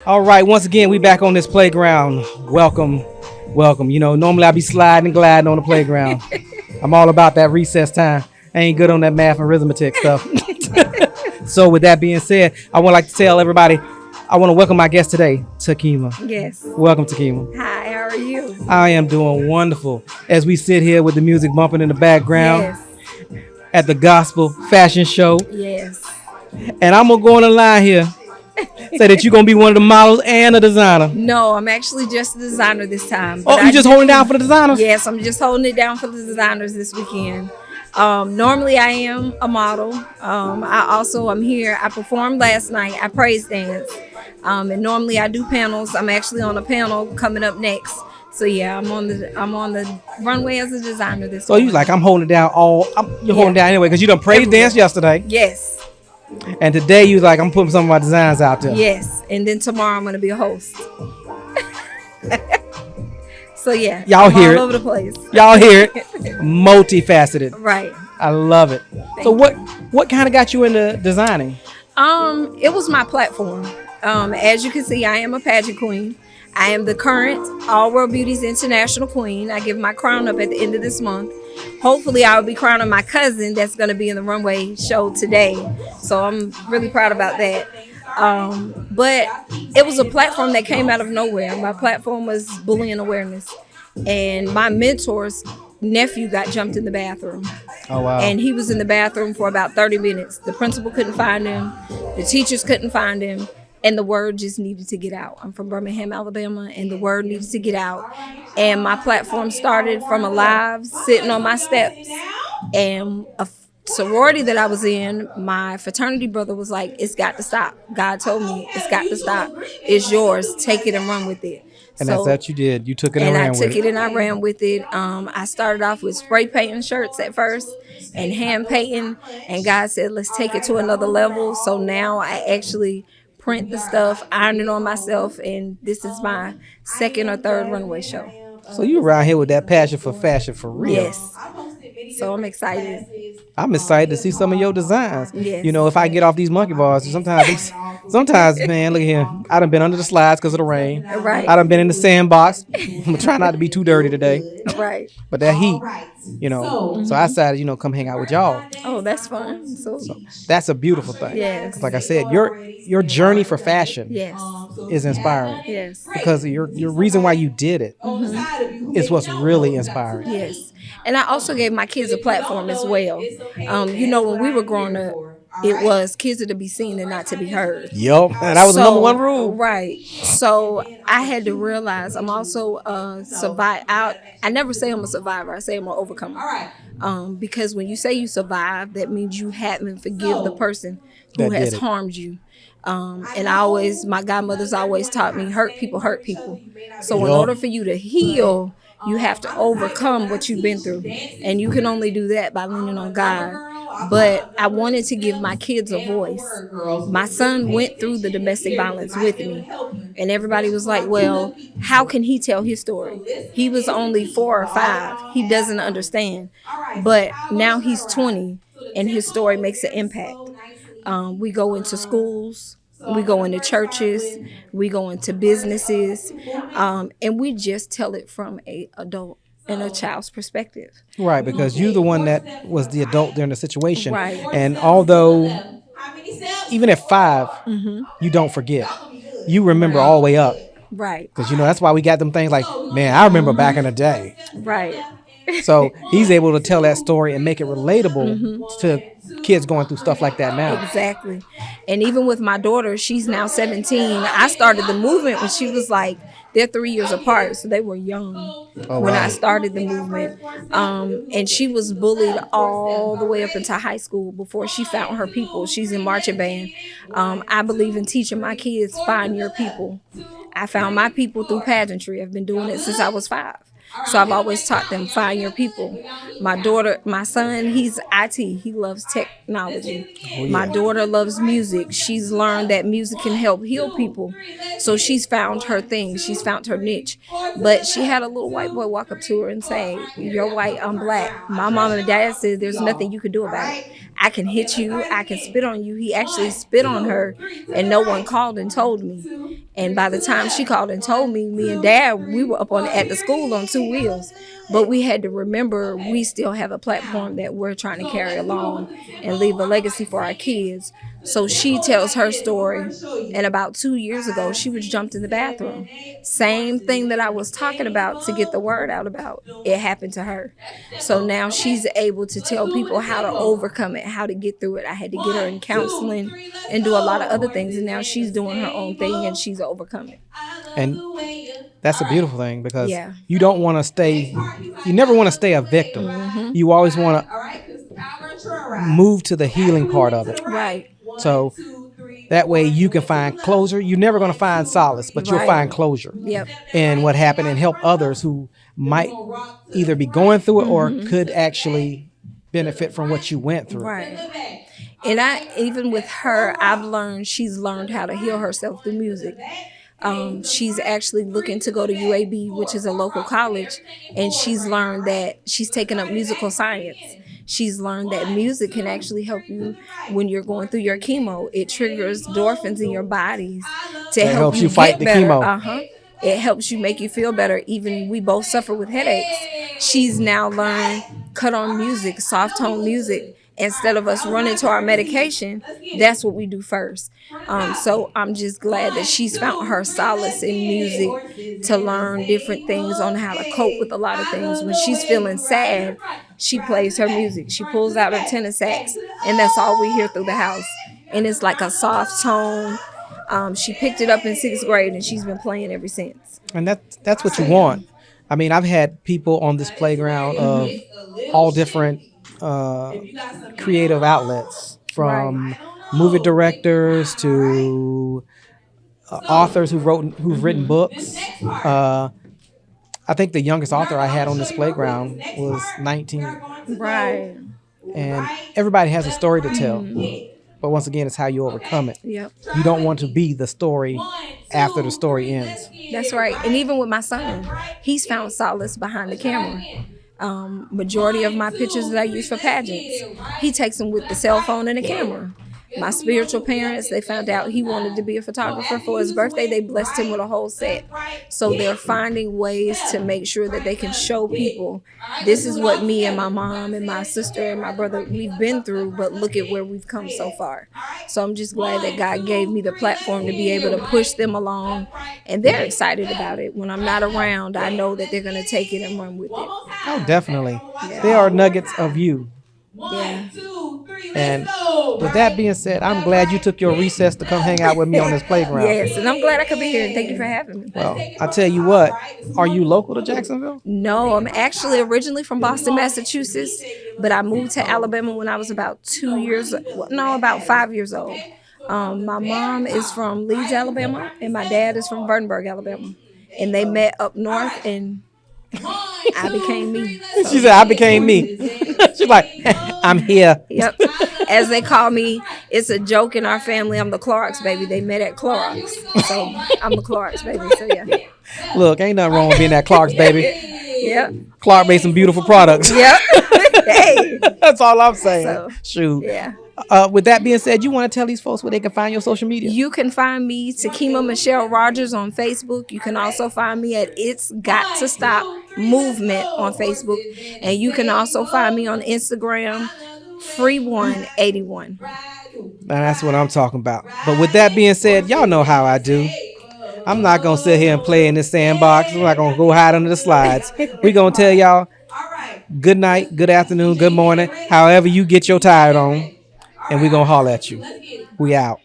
All right, once again, we back on this playground. Welcome, welcome. Normally I be sliding and gliding on the playground. I'm all about that recess time. I ain't good on that math and arithmetic stuff. So with that being said, I would like to tell everybody, I want to welcome my guest today, Takima. Yes. Welcome, Takima. Hi, how are you? I am doing wonderful as we sit here with the music bumping in the background Yes. at the gospel fashion show. Yes. And I'm gonna go on the line here, say that you're gonna be one of the models and a designer. No, I'm actually just a designer this time. Oh, you just holding down for the designers? Yes, I'm just holding it down for the designers this weekend. Normally I am a model. I'm here. I performed last night. I praise dance. And normally I do panels. I'm actually on a panel coming up next. So yeah, I'm on the runway as a designer this So you like I'm holding down you're holding down anyway because you done praise Everywhere. dance yesterday, Yes. and today you like I'm putting some of my designs out there. Yes. And then tomorrow I'm gonna be a host. So yeah, Y'all I'm hear all it. over the place. Y'all hear it? Multifaceted. Right. I love it. Thank So what kind of got you into designing? It was my platform. As you can see, I am a pageant queen. I am the current All World Beauties International Queen. I give my crown up at the end of this month. Hopefully, I'll be crowning my cousin that's going to be in the runway show today. So I'm really proud about that. But it was a platform that came out of nowhere. My platform was bullying awareness. And my mentor's nephew got jumped in the bathroom. Oh wow. And he was in the bathroom for about 30 minutes. The principal couldn't find him. The teachers couldn't find him. And the word just needed to get out. I'm from Birmingham, Alabama, and the word needed to get out. And my platform started from a live sitting on my steps. And a sorority that I was in, my fraternity brother was like, it's got to stop. God told me it's got to stop. It's yours. Take it and run with it. And that's what you did. You took it and And I ran took with it and I ran with it. I started off with spray painting shirts at first and hand painting. And God said, let's take it to another level. So now I actually print the stuff, iron it on myself. And this is my second or third runway show. So you around here with that passion for fashion for real. Yes. So I'm excited. I'm excited to see some of your designs. Yes. If I get off these monkey bars, sometimes, man, look here. I done been under the slides because of the rain. Right. I done been in the sandbox. I'm trying not to be too dirty today. Right. But that heat, So I decided, come hang out with y'all. Oh, that's fun. So That's a beautiful thing. Yes. Like I said, your journey for fashion yes. is inspiring. Yes. Because your reason why you did it is what's really inspiring. Yes. And I also gave my kids a platform as well. When we were growing up, it was kids are to be seen and not to be heard. Yup. And that was the number one rule. Right. So I had to realize I'm also a survivor. I never say I'm a survivor. I say I'm an overcomer. Because when you say you survive, that means you haven't forgive the person who That has did it. harmed you. And my godmother's always taught me hurt people hurt people. So in Yup. order for you to heal, you have to overcome what you've been through. And you can only do that by leaning on God. But I wanted to give my kids a voice. My son went through the domestic violence with me. And everybody was like, well, how can he tell his story? He was only 4 or 5. He doesn't understand. But now he's 20 and his story makes an impact. We go into schools. We go into churches, we go into businesses, and we just tell it from a adult and a child's perspective. Right, because you're the one that was the adult during the situation. Right. And although, even at 5, you don't forget. You remember all the way up. Right, Because, that's why we got them things like, man, I remember back in the day. right, So he's able to tell that story and make it relatable to kids going through stuff like that now. exactly. And even with my daughter, she's now 17. I started the movement when she was like, they're 3 years apart, so they were young when I started the movement. And she was bullied all the way up into high school before she found her people. She's in marching band. I believe in teaching my kids, find your people. I found my people through pageantry. I've been doing it since I was 5. So I've always taught them, find your people. My son, he's IT. He loves technology. My daughter loves music. She's learned that music can help heal people. So she's found her thing. She's found her niche. But she had a little white boy walk up to her and say, you're white, I'm black. My mom and dad said, there's nothing you can do about it. I can hit you, I can spit on you. He actually spit on her, and no one called and told me. And by the time she called and told me, me and Dad, we were up on at the school on 2 wheels. But we had to remember we still have a platform that we're trying to carry along and leave a legacy for our kids. So she tells her story, and about 2 years ago, she was jumped in the bathroom. Same thing that I was talking about to get the word out about. It happened to her. So now she's able to tell people how to overcome it, how to get through it. I had to get her in counseling and do a lot of other things, and now she's doing her own thing and she's overcome it. And that's a beautiful thing, because Yeah. you don't want to stay, you never want to stay a victim. You always want to move to the healing part of it. Right. So that way you can find closure. You're never going to find solace, but you'll Right. find closure Yep. in what happened, and help others who might either be going through it or could actually benefit from what you went through. Right. And even with her, I've learned she's learned how to heal herself through music. She's actually looking to go to UAB, which is a local college, and she's learned that she's taken up musical science. She's learned that music can actually help you when you're going through your chemo. It triggers endorphins in your bodies to That help helps you you fight get the better. chemo. It helps you make you feel better. Even we both suffer with headaches. She's now learned cut on music, soft tone music. Instead of us running to our medication, that's what we do first. So I'm just glad that she's found her solace in music to learn different things on how to cope with a lot of things. When she's feeling sad, she plays her music. She pulls out her tenor sax, and that's all we hear through the house. And it's like a soft tone. She picked it up in 6th grade, and she's been playing ever since. And that's what you want. I mean, I've had people on this playground of all different creative outlets, from movie directors to authors who've written books. I think the youngest author I had on this playground was 19. Right. And everybody has a story to tell. But once again, it's how you overcome it. Yep. You don't want to be the story after the story ends. That's right. And even with my son, he's found solace behind the camera. Majority of my pictures that I use for pageants, he takes them with the cell phone and the camera. My spiritual parents, they found out he wanted to be a photographer for his birthday. They blessed him with a whole set. So they're finding ways to make sure that they can show people, this is what me and my mom and my sister and my brother, we've been through, but look at where we've come so far. So I'm just glad that God gave me the platform to be able to push them along. And they're excited about it. When I'm not around, I know that they're going to take it and run with it. Oh, definitely. They are nuggets of you. Yeah. And with that being said, I'm glad you took your recess to come hang out with me on this playground. Yes, and I'm glad I could be here. Thank you for having me. Well, I tell you what, are you local to Jacksonville? No, I'm actually originally from Boston, Massachusetts, but I moved to Alabama when I was about 5 years old. My mom is from Leeds, Alabama, and my dad is from Verdenberg, Alabama. And they met up north, and I became me. So. She said, I became me. She's like, I'm here. Yep. As they call me, it's a joke in our family. I'm the Clorox baby. They met at Clorox. So I'm the Clorox baby. So yeah. Look, ain't nothing wrong with being that Clark's baby. Yep. Clark made some beautiful products. Yep. Hey. That's all I'm saying. So, shoot. Yeah. With that being said, you want to tell these folks where they can find your social media? You can find me, Takima Michelle Rogers, on Facebook. You can also find me at It's Got to Stop Movement on Facebook. And you can also find me on Instagram, Free181. Now that's what I'm talking about. But with that being said, y'all know how I do. I'm not going to sit here and play in this sandbox. I'm not going to go hide under the slides. We're going to tell y'all good night, good afternoon, good morning, however you get your tire on. And we're going to holler at you. We out.